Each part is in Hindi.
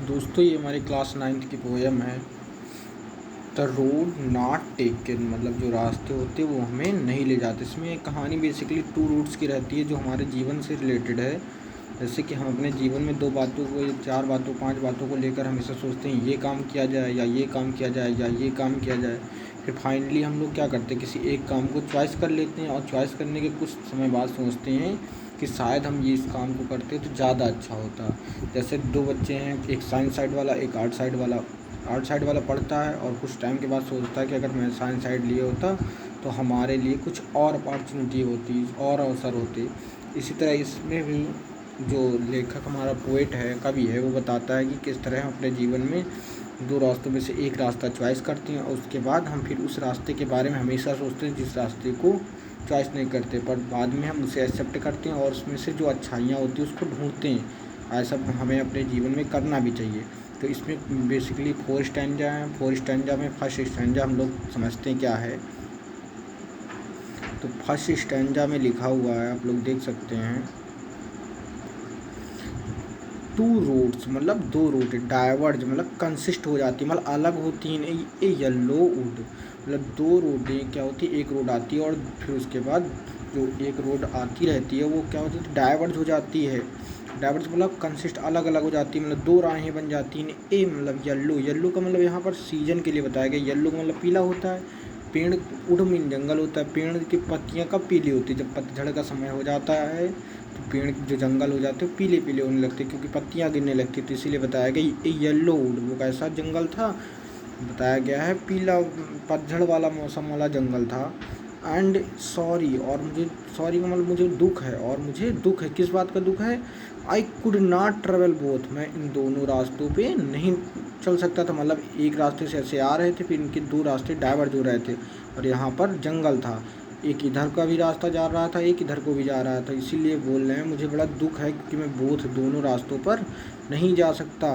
दोस्तों ये हमारी क्लास 9th की पोएम है। द रोड नॉट टेकन, मतलब जो रास्ते होते हैं वो हमें नहीं ले जाते। इसमें एक कहानी बेसिकली 2 रूट्स की रहती है जो हमारे जीवन से रिलेटेड है। जैसे कि हम अपने जीवन में 2 बातों को, 4 बातों, 5 बातों को लेकर हमेशा सोचते हैं ये काम किया जाए या ये काम किया जाए या ये काम किया जाए। फिर फाइनली हम लोग क्या करते हैं, किसी एक काम को चॉइस कर लेते हैं और चॉइस करने के कुछ समय बाद सोचते हैं कि शायद हम ये इस काम को करते तो ज़्यादा अच्छा होता। जैसे 2 बच्चे हैं, एक साइंस साइड वाला, एक आर्ट साइड वाला। आर्ट साइड वाला पढ़ता है और कुछ टाइम के बाद सोचता है कि अगर मैं साइंस साइड लिए होता तो हमारे लिए कुछ और अपॉर्चुनिटी होती और अवसर होते। इसी तरह इसमें भी जो लेखक हमारा पोएट है, कवि है, वो बताता है कि किस तरह हम अपने जीवन में 2 रास्तों में से एक रास्ता चॉइस करते हैं और उसके बाद हम फिर उस रास्ते के बारे में हमेशा सोचते हैं जिस रास्ते को चॉइस नहीं करते, पर बाद में हम उसे एक्सेप्ट करते हैं और उसमें से जो अच्छाइयाँ होती हैं उसको ढूंढते हैं। ऐसा हमें अपने जीवन में करना भी चाहिए। तो इसमें बेसिकली 4 स्टैंजा हैं। 4 स्टैंजा में फर्स्ट स्टैंजा हम लोग समझते हैं क्या है। तो फर्स्ट स्टैंजा में लिखा हुआ है, आप लोग देख सकते हैं, 2 रोड्स मतलब 2 रोड डाइवर्ज मतलब कंसिस्ट हो जाती है, मतलब अलग होती हैं। ए येलो वुड मतलब 2 रोडें क्या होती है, एक रोड आती है और फिर उसके बाद जो एक रोड आती रहती है वो क्या होती है, डाइवर्ज हो जाती है। डाइवर्ज मतलब कंसिस्ट अलग अलग हो जाती है, मतलब 2 राहें बन जाती हैं। ए मतलब येलो का मतलब यहाँ पर सीजन के लिए बताया गया। येलो का मतलब पीला होता है। पेड़ वुड मीन जंगल होता है। पेड़ की पत्तियाँ कब पीली होती है, जब पतझड़ का समय हो जाता है तो पेड़ जो जंगल हो जाते हैं पीले पीले होने लगते क्योंकि पत्तियां गिरने लगती। तो इसीलिए बताया गया येलो वुड वो कैसा जंगल था, बताया गया है पीला पतझड़ वाला मौसम वाला जंगल था। एंड सॉरी, और मुझे सॉरी का मतलब मुझे दुख है, और मुझे दुख है, किस बात का दुख है, I could not travel both, मैं इन दोनों रास्तों पे नहीं चल सकता था। मतलब एक रास्ते से ऐसे आ रहे थे, फिर इनके 2 रास्ते डाइवर्ज हो रहे थे और यहाँ पर जंगल था। एक इधर का भी रास्ता जा रहा था, एक इधर को भी जा रहा था। इसीलिए बोल रहे हैं मुझे बड़ा दुख है कि मैं दोनों रास्तों पर नहीं जा सकता।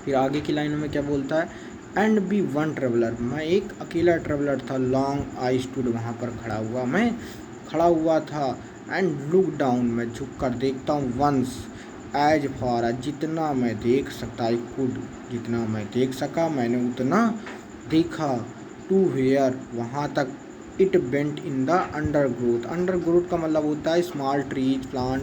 फिर आगे की लाइनों में क्या बोलता है, एंड बी वन ट्रेवलर, मैं एक अकेला ट्रेवलर था। लॉन्ग आई स्टूड, वहाँ पर मैं खड़ा हुआ था। एंड लुक डाउन, मैं झुक कर देखता हूँ। वंस एज फार, जितना मैं देख सकता, आई कुड, जितना मैं देख सका मैंने उतना देखा। टू वेयर, वहाँ तक। It bent in the under growth, under growth का मतलब होता है स्मॉल ट्रीज, प्लांट,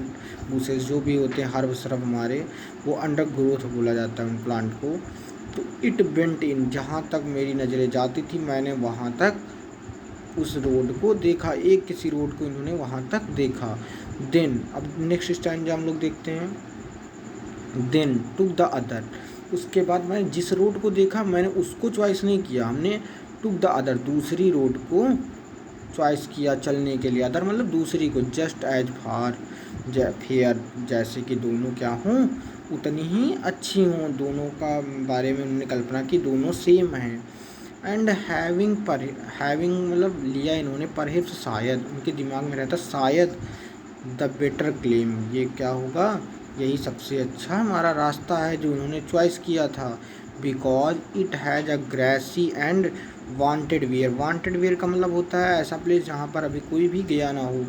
बुशेस जो भी होते हैं हर सरफ हमारे, वो अंडर ग्रोथ बोला जाता है उन प्लांट को। तो इट बेंट इन, जहाँ तक मेरी नज़रें जाती थी मैंने वहाँ तक उस रोड को देखा। एक किसी रोड को इन्होंने वहाँ तक देखा। देन अब नेक्स्ट स्टैंजा हम लोग देखते हैं। देन टुक द अदर, उसके बाद मैंने जिस रोड को देखा मैंने उसको चॉइस नहीं किया, हमने टुक द अदर, दूसरी रोड को चॉइस किया चलने के लिए। अदर मतलब दूसरी को। जस्ट एज फार फेयर, जैसे कि दोनों क्या हों उतनी ही अच्छी हों, दोनों का बारे में उन्होंने कल्पना की दोनों सेम हैं। एंड हैविंग मतलब लिया इन्होंने, परहैप्स शायद, उनके दिमाग में रहता शायद, द बेटर क्लेम, ये क्या होगा, यही सबसे अच्छा हमारा रास्ता है जो इन्होंने चॉइस किया था। Because it has a grassy and wanted wear, wanted wear का मतलब होता है ऐसा प्लेस जहाँ पर अभी कोई भी गया ना हो,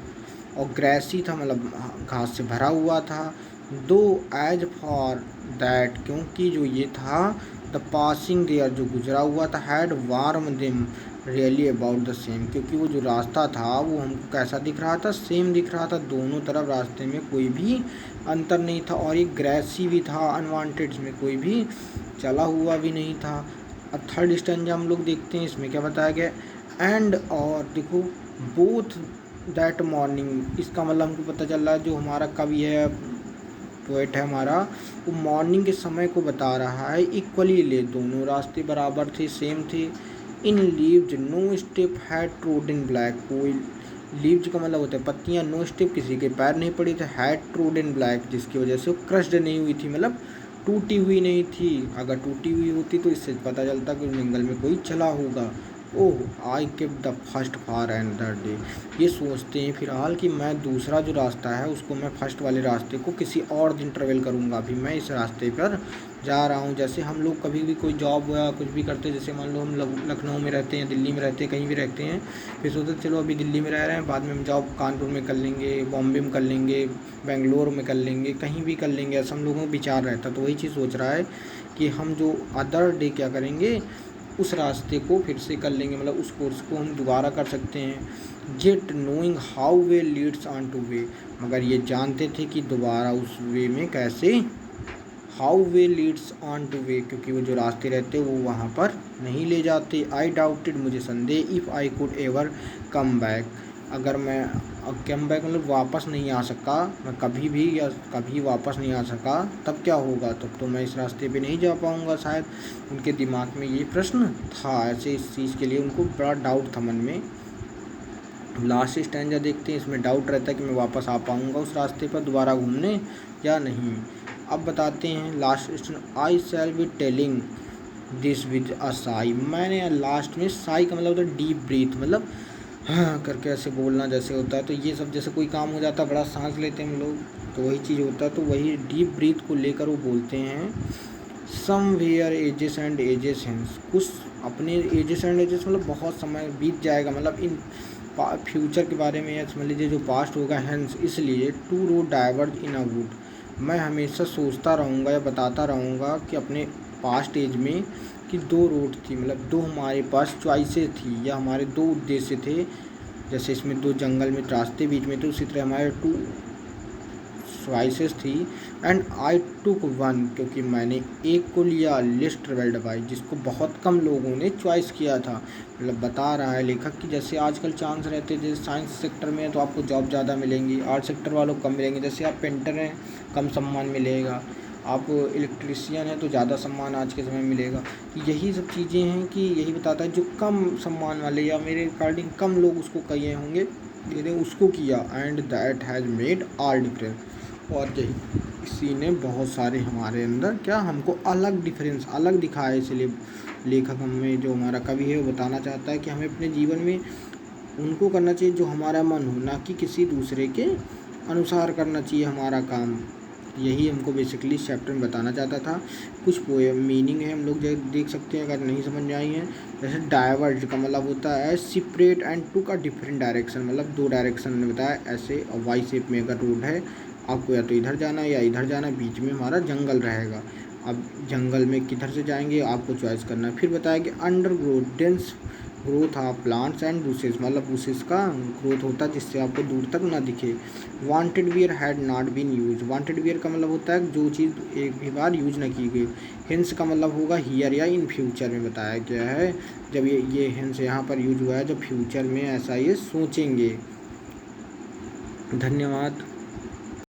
और ग्रेसी था मतलब घास से भरा हुआ था। दो एज फॉर दैट, क्योंकि जो ये था, द पासिंग देयर, जो गुजरा हुआ था, had warm them really about the same, क्योंकि वो जो रास्ता था वो हमको कैसा दिख रहा था, सेम दिख रहा था। दोनों तरफ रास्ते में कोई भी अंतर नहीं था और एक ग्रेसी भी था, अनवांटेड, में कोई भी चला हुआ भी नहीं था। अब थर्ड स्टैंजा हम लोग देखते हैं, इसमें क्या बताया गया। एंड और देखो, बोथ दैट मॉर्निंग, इसका मतलब हमको पता चल रहा है जो हमारा कवि है, पोएट है हमारा, वो मॉर्निंग के समय को बता रहा है। इक्वली ले, दोनों रास्ते बराबर थे, सेम थे। In leaves no step had trodden black, कोई लीव्स का मतलब होता है पत्तियां, नो स्टेप किसी के पैर नहीं पड़ी थे, हैड ट्रोडन ब्लैक जिसकी वजह से वो क्रश्ड नहीं हुई थी, मतलब टूटी हुई नहीं थी। अगर टूटी हुई होती तो इससे पता चलता कि जंगल में कोई चला होगा। ओह आई kept the first for another day. ये सोचते हैं फिलहाल कि मैं दूसरा जो रास्ता है उसको मैं फर्स्ट वाले रास्ते को किसी और दिन ट्रेवल करूँगा, अभी मैं इस रास्ते पर जा रहा हूँ। जैसे हम लोग कभी भी कोई जॉब या कुछ भी करते हैं, जैसे मान लो हम लखनऊ में रहते हैं, दिल्ली में रहते हैं, कहीं भी रहते हैं, फिर सोचते चलो अभी दिल्ली में रह रहे हैं, बाद में हम जॉब कानपुर में कर लेंगे, बॉम्बे में कर लेंगे, बेंगलोर में कर लेंगे, कहीं भी कर लेंगे, ऐसा हम लोगों को विचार रहता है। तो वही चीज़ सोच रहा है कि हम जो अदर डे क्या करेंगे, उस रास्ते को फिर से कर लेंगे, मतलब उस कोर्स को हम दोबारा कर सकते हैं। Jet knowing how way Leeds on two way, मगर ये जानते थे कि दोबारा उस वे में कैसे, how way Leeds on two way, क्योंकि वो जो रास्ते रहते वो वहाँ पर नहीं ले जाते। आई डाउटेड, मुझे संदेह, if I could ever come back, अगर मैं कम बैक मतलब वापस नहीं आ सका, मैं कभी भी या कभी वापस नहीं आ सका, तब क्या होगा, तब तो मैं इस रास्ते पे नहीं जा पाऊँगा शायद। उनके दिमाग में ये प्रश्न था, ऐसे इस चीज़ के लिए उनको बड़ा डाउट था मन में। लास्ट स्टैंजा देखते हैं, इसमें डाउट रहता है कि मैं वापस आ पाऊँगा उस रास्ते पर दोबारा घूमने या नहीं। अब बताते हैं last stand, I shall be telling this with a Sai, मैंने लास्ट में साई का मतलब होता है डीप ब्रीथ, मतलब हाँ करके ऐसे बोलना जैसे होता है। तो ये सब जैसे कोई काम हो जाता है बड़ा सांस लेते हैं हम लोग, तो वही चीज़ होता है। तो वही डीप ब्रीथ को लेकर वो बोलते हैं, somewhere ages and ages hence, कुछ अपने एजेस एंड एजेस मतलब बहुत समय बीत जाएगा, मतलब इन फ्यूचर के बारे में, या समझ लीजिए जो पास्ट होगा, हैंस इसलिए two road diverge in a wood, मैं हमेशा सोचता रहूँगा या बताता रहूँगा कि अपने पास्ट एज में कि दो रोड थी, मतलब दो हमारे पास चॉइसेस थी या हमारे दो उद्देश्य थे। जैसे इसमें दो जंगल में रास्ते बीच में थे, उसी तरह हमारे टू चॉइसेस थी। एंड आई टुक वन, क्योंकि मैंने एक को लिया, लिस्ट ट्रेवल्ड बाई, जिसको बहुत कम लोगों ने चॉइस किया था। मतलब बता रहा है लेखक कि जैसे आजकल चांस रहते हैं, जैसे साइंस सेक्टर में है तो आपको जॉब ज़्यादा मिलेंगी, आर्ट सेक्टर वालों को कम मिलेंगे, जैसे आप पेंटर हैं कम सम्मान मिलेगा, आप इलेक्ट्रीशियन हैं तो ज़्यादा सम्मान आज के समय में मिलेगा। यही सब चीज़ें हैं कि यही बताता है जो कम सम्मान वाले या मेरे अकॉर्डिंग कम लोग उसको किए होंगे, मैंने उसको किया। And that has made all difference, और यही इसी ने बहुत सारे हमारे अंदर क्या हमको अलग डिफरेंस अलग दिखाया। इसलिए लेखक हमें, जो हमारा कवि है, वो बताना चाहता है कि हमें अपने जीवन में उनको करना चाहिए जो हमारा मन हो, ना कि किसी दूसरे के अनुसार करना चाहिए हमारा काम। यही हमको बेसिकली इस चैप्टर में बताना चाहता था। कुछ पोएम मीनिंग है हम लोग देख सकते हैं अगर नहीं समझ में आई है। जैसे डाइवर्ज का मतलब होता है separate and took a different direction, मतलब दो डायरेक्शन में बताया ऐसे। और वाई शेप में अगर रोड है, आपको या तो इधर जाना है या इधर जाना है, बीच में हमारा जंगल रहेगा। अब जंगल में किधर से जाएंगे आपको चॉइस करना है। फिर बताया कि undergrowth dense growth of plants and bushes, मतलब बुशेस का ग्रोथ होता है जिससे आपको दूर तक ना दिखे। Wanted wear had not been used, wanted wear का मतलब होता है जो चीज़ एक भी बार यूज ना की गई। हिंस का मतलब होगा हियर या इन फ्यूचर में बताया गया है, जब ये हिंस यहाँ पर यूज हुआ है जब फ्यूचर में ऐसा ये सोचेंगे। धन्यवाद।